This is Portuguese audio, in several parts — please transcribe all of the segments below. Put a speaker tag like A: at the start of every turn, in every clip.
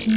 A: A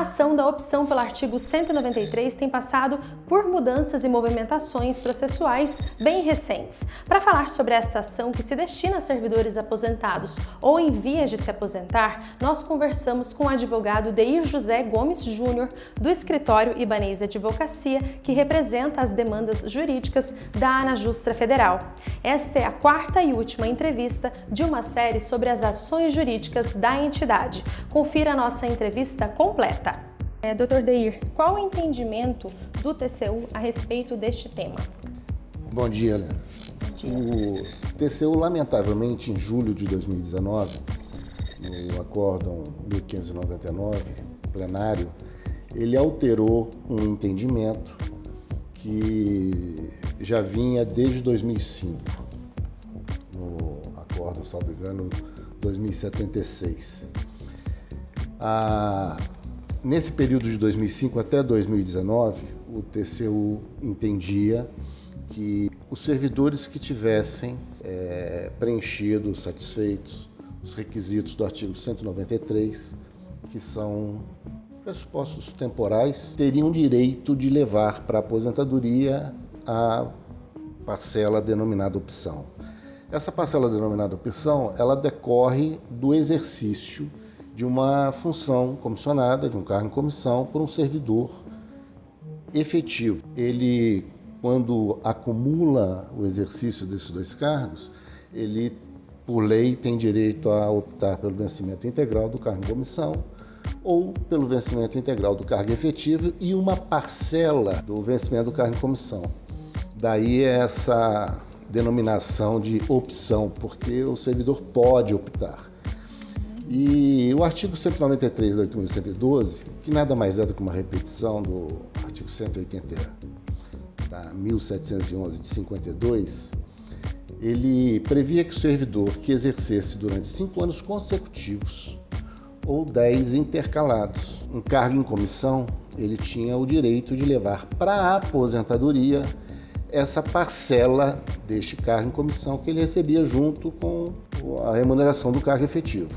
A: ação da opção pelo artigo 193 tem passado por mudanças e movimentações processuais bem recentes. Para falar sobre esta ação que se destina a servidores aposentados ou em vias de se aposentar, nós conversamos com o advogado Deir José Gomes Júnior, do escritório Ibanez Advocacia, que representa as demandas jurídicas da ANAJustra Federal. Esta é a quarta e última entrevista de uma série sobre as ações jurídicas da entidade. Confira a nossa entrevista completa. Dr. Deir, qual o entendimento do TCU a respeito deste tema?
B: Bom dia, Helena. O TCU, lamentavelmente, em julho de 2019, no Acórdão 1599, plenário, ele alterou um entendimento que já vinha desde 2005, no Acórdão, salvo engano, 2076. Nesse período de 2005 até 2019, o TCU entendia que os servidores que tivessem preenchido, satisfeitos os requisitos do artigo 193, que são pressupostos temporais, teriam direito de levar para a aposentadoria a parcela denominada opção. Essa parcela denominada opção, ela decorre do exercício de uma função comissionada, de um cargo em comissão, por um servidor efetivo. Ele, quando acumula o exercício desses dois cargos, ele, por lei, tem direito a optar pelo vencimento integral do cargo em comissão ou pelo vencimento integral do cargo efetivo e uma parcela do vencimento do cargo em comissão. Daí essa denominação de opção, porque o servidor pode optar. E o artigo 193 da 8.112, que nada mais é do que uma repetição do artigo 180 da 1711 de 52, ele previa que o servidor que exercesse durante 5 anos consecutivos ou 10 intercalados um cargo em comissão, ele tinha o direito de levar para a aposentadoria essa parcela deste cargo em comissão que ele recebia junto com a remuneração do cargo efetivo.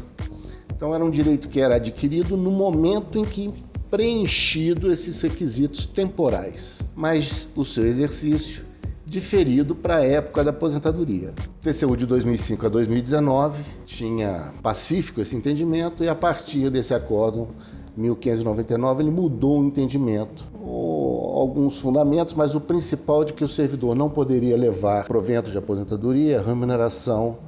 B: Então era um direito que era adquirido no momento em que preenchido esses requisitos temporais, mas o seu exercício diferido para a época da aposentadoria. O TCU de 2005 a 2019 tinha pacífico esse entendimento e a partir desse acórdão 1599 ele mudou o entendimento, alguns fundamentos, mas o principal de que o servidor não poderia levar provento de aposentadoria, remuneração,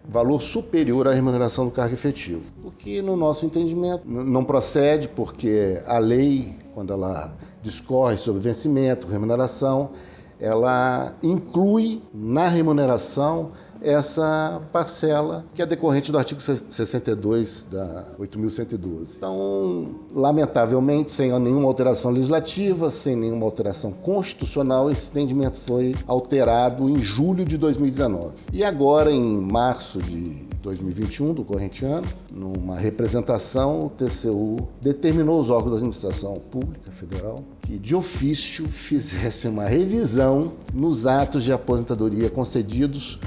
B: valor superior à remuneração do cargo efetivo. O que, no nosso entendimento, não procede, porque a lei, quando ela discorre sobre vencimento, remuneração, ela inclui na remuneração essa parcela que é decorrente do artigo 62 da 8.112. Então, lamentavelmente, sem nenhuma alteração legislativa, sem nenhuma alteração constitucional, esse entendimento foi alterado em julho de 2019. E agora, em março de 2021, do corrente ano, numa representação, o TCU determinou aos órgãos da administração pública federal que, de ofício, fizessem uma revisão nos atos de aposentadoria concedidos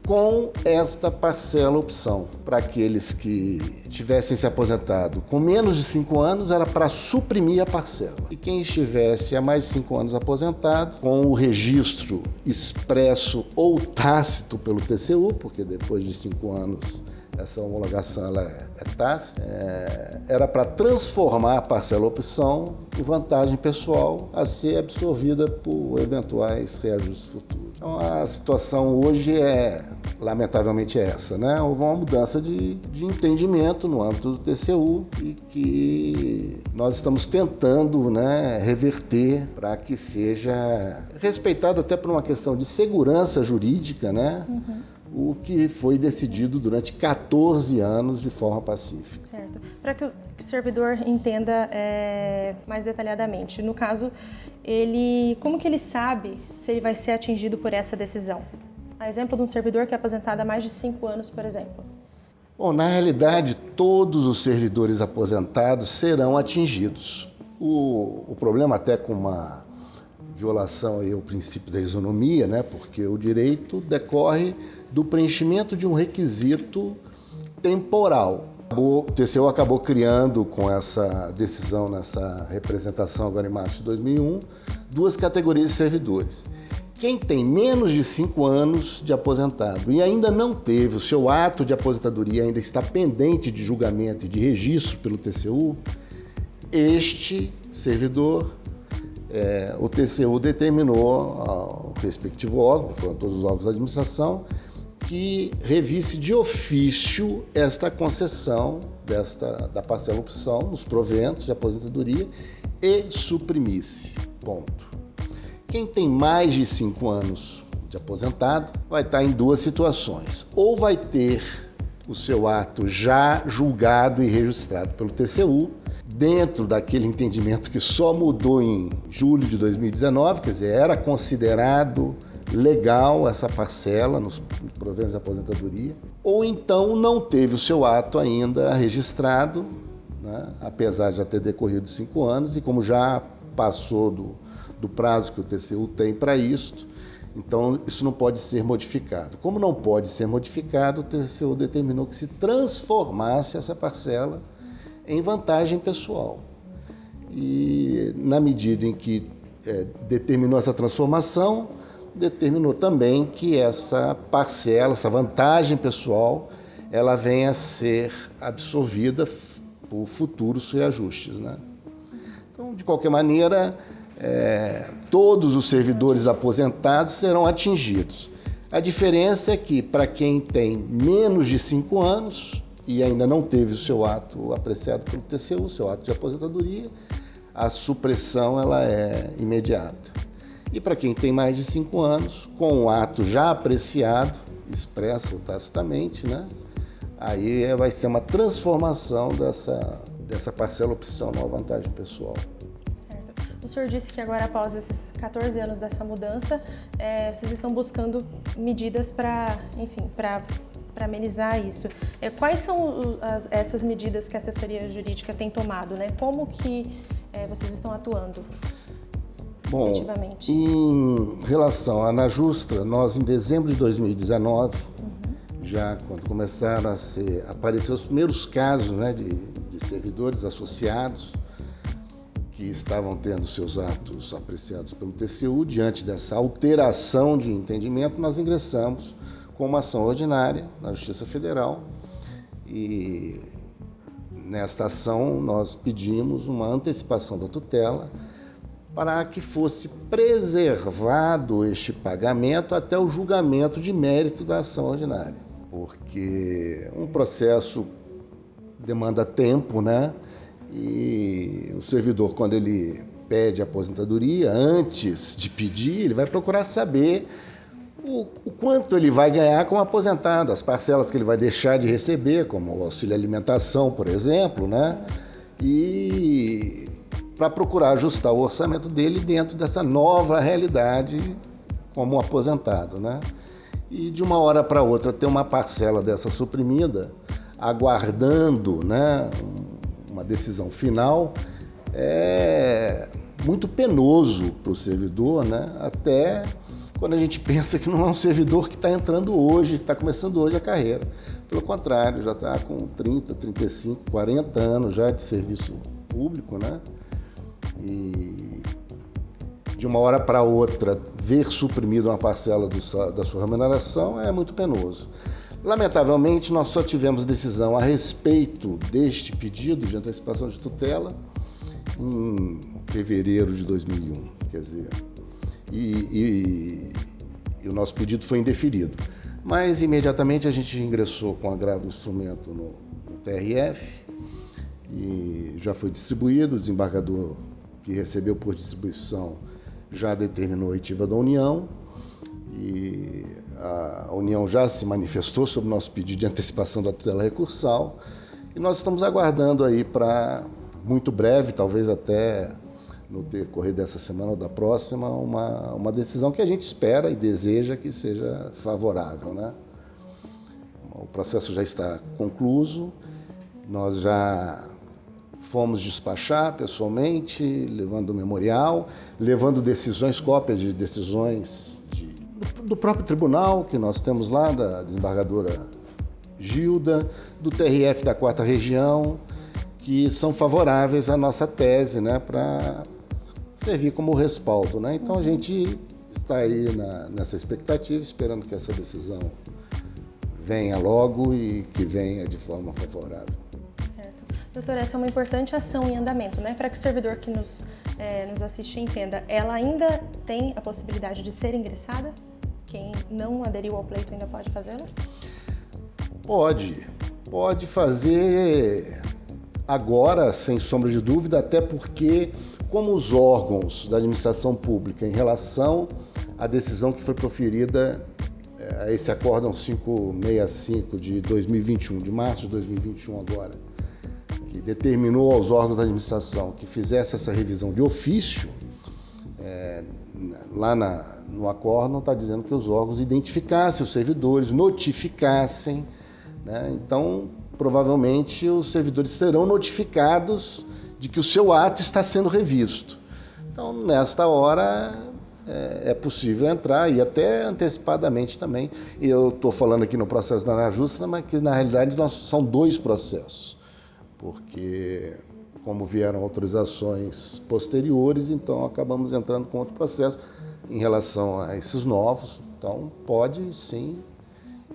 B: com esta parcela opção. Para aqueles que tivessem se aposentado com menos de 5 anos, era para suprimir a parcela. E quem estivesse há mais de 5 anos aposentado, com o registro expresso ou tácito pelo TCU, porque depois de 5 anos essa homologação ela é tácita, era para transformar a parcela opção em vantagem pessoal a ser absorvida por eventuais reajustes futuros. Então a situação hoje lamentavelmente essa, né? Houve uma mudança de entendimento no âmbito do TCU e que nós estamos tentando, né, reverter para que seja respeitado até por uma questão de segurança jurídica, né? O que foi decidido durante 14 anos de forma pacífica.
A: Certo. Para que o servidor entenda mais detalhadamente, no caso, como que ele sabe se ele vai ser atingido por essa decisão? A exemplo de um servidor que é aposentado há mais de 5 anos, por exemplo.
B: Bom, na realidade, todos os servidores aposentados serão atingidos. O problema até com uma violação aí ao princípio da isonomia, né? Porque o direito decorre do preenchimento de um requisito temporal. O TCU acabou criando, com essa decisão, nessa representação agora em março de 2001, duas categorias de servidores. Quem tem menos de 5 anos de aposentado e ainda não teve o seu ato de aposentadoria, ainda está pendente de julgamento e de registro pelo TCU, este servidor, o TCU determinou ao respectivo órgão, foram todos os órgãos da administração, que revisse de ofício esta concessão da parcela opção nos proventos de aposentadoria e suprimisse. Ponto. Quem tem mais de 5 anos de aposentado vai estar em duas situações. Ou vai ter o seu ato já julgado e registrado pelo TCU, dentro daquele entendimento que só mudou em julho de 2019, quer dizer, era considerado legal essa parcela nos proventos de aposentadoria, ou então não teve o seu ato ainda registrado, né, apesar de já ter decorrido 5 anos, e como já passou do prazo que o TCU tem para isso, então isso não pode ser modificado. Como não pode ser modificado, o TCU determinou que se transformasse essa parcela em vantagem pessoal. E na medida em que determinou essa transformação, determinou também que essa parcela, essa vantagem pessoal, ela venha a ser absorvida por futuros reajustes, né? Então, de qualquer maneira, todos os servidores aposentados serão atingidos. A diferença é que, para quem tem menos de 5 anos e ainda não teve o seu ato apreciado pelo TCU, o seu ato de aposentadoria, a supressão ela é imediata. E para quem tem mais de 5 anos, com o ato já apreciado, expresso ou tacitamente, né? Aí vai ser uma transformação dessa parcela opção numa vantagem pessoal.
A: Certo. O senhor disse que agora, após esses 14 anos dessa mudança, vocês estão buscando medidas para amenizar isso. Quais são essas medidas que a assessoria jurídica tem tomado, né? Como que vocês estão atuando?
B: Bom, em relação à Anajustra, nós em dezembro de 2019, já quando começaram a aparecer os primeiros casos, né, de servidores associados que estavam tendo seus atos apreciados pelo TCU, diante dessa alteração de entendimento, nós ingressamos com uma ação ordinária na Justiça Federal e nesta ação nós pedimos uma antecipação da tutela para que fosse preservado este pagamento até o julgamento de mérito da ação ordinária. Porque um processo demanda tempo, né? E o servidor, quando ele pede aposentadoria, antes de pedir, ele vai procurar saber o quanto ele vai ganhar como aposentado, as parcelas que ele vai deixar de receber, como o auxílio alimentação, por exemplo, né? E para procurar ajustar o orçamento dele dentro dessa nova realidade como aposentado, né? E de uma hora para outra ter uma parcela dessa suprimida, aguardando, né, uma decisão final, é muito penoso para o servidor, né? Até quando a gente pensa que não é um servidor que está entrando hoje, que está começando hoje a carreira. Pelo contrário, já está com 30, 35, 40 anos já de serviço público, né? E de uma hora para outra ver suprimida uma parcela da sua remuneração é muito penoso. Lamentavelmente, nós só tivemos decisão a respeito deste pedido de antecipação de tutela em fevereiro de 2001, quer dizer, e o nosso pedido foi indeferido. Mas imediatamente a gente ingressou com agravo instrumento no TRF e já foi distribuído, o desembargador que recebeu por distribuição já determinou a oitiva da União e a União já se manifestou sobre o nosso pedido de antecipação da tutela recursal e nós estamos aguardando aí para muito breve, talvez até no decorrer dessa semana ou da próxima, uma decisão que a gente espera e deseja que seja favorável, né? O processo já está concluído, nós já fomos despachar pessoalmente, levando o memorial, levando decisões, cópias de decisões do próprio tribunal que nós temos lá, da desembargadora Gilda, do TRF da 4ª Região, que são favoráveis à nossa tese, né, para servir como respaldo, né? Então a gente está aí nessa expectativa, esperando que essa decisão venha logo e que venha de forma favorável.
A: Certo. Doutor, essa é uma importante ação em andamento, né? Para que o servidor que nos assiste entenda, ela ainda tem a possibilidade de ser ingressada? Quem não aderiu ao pleito ainda pode fazê-lo? Pode fazer agora, sem sombra de dúvida, até porque, como os órgãos da administração pública, em relação à decisão que foi proferida, a esse acórdão 565 de 2021, de março de 2021 agora, que determinou aos órgãos da administração que fizesse essa revisão de ofício, lá no acórdão está dizendo que os órgãos identificassem os servidores, notificassem, né? Então, provavelmente, os servidores serão notificados de que o seu ato está sendo revisto. Então, nesta hora, é possível entrar e até antecipadamente também. Eu estou falando aqui no processo da ANAJUST, mas que, na realidade, são 2 processos, porque, como vieram autorizações posteriores, então acabamos entrando com outro processo em relação a esses novos. Então, pode sim.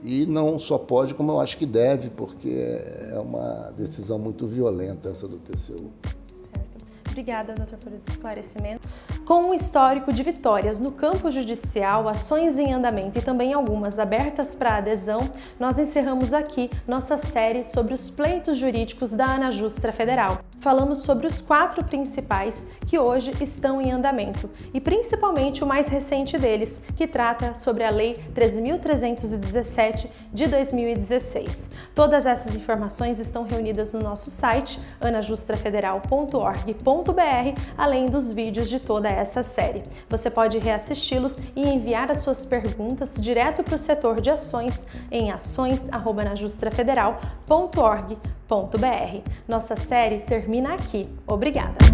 A: E não só pode, como eu acho que deve, porque é uma decisão muito violenta essa do TCU. Certo. Obrigada, doutor, por esse esclarecimento. Com um histórico de vitórias no campo judicial, ações em andamento e também algumas abertas para adesão, nós encerramos aqui nossa série sobre os pleitos jurídicos da ANAJUST Federal. Falamos sobre os 4 principais que hoje estão em andamento e principalmente o mais recente deles, que trata sobre a Lei 13.317 de 2016. Todas essas informações estão reunidas no nosso site anajustrafederal.org.br, além dos vídeos de toda essa série. Você pode reassisti-los e enviar as suas perguntas direto para o setor de ações em ações@anajustrafederal.org.br. Nossa série termina aqui. Obrigada!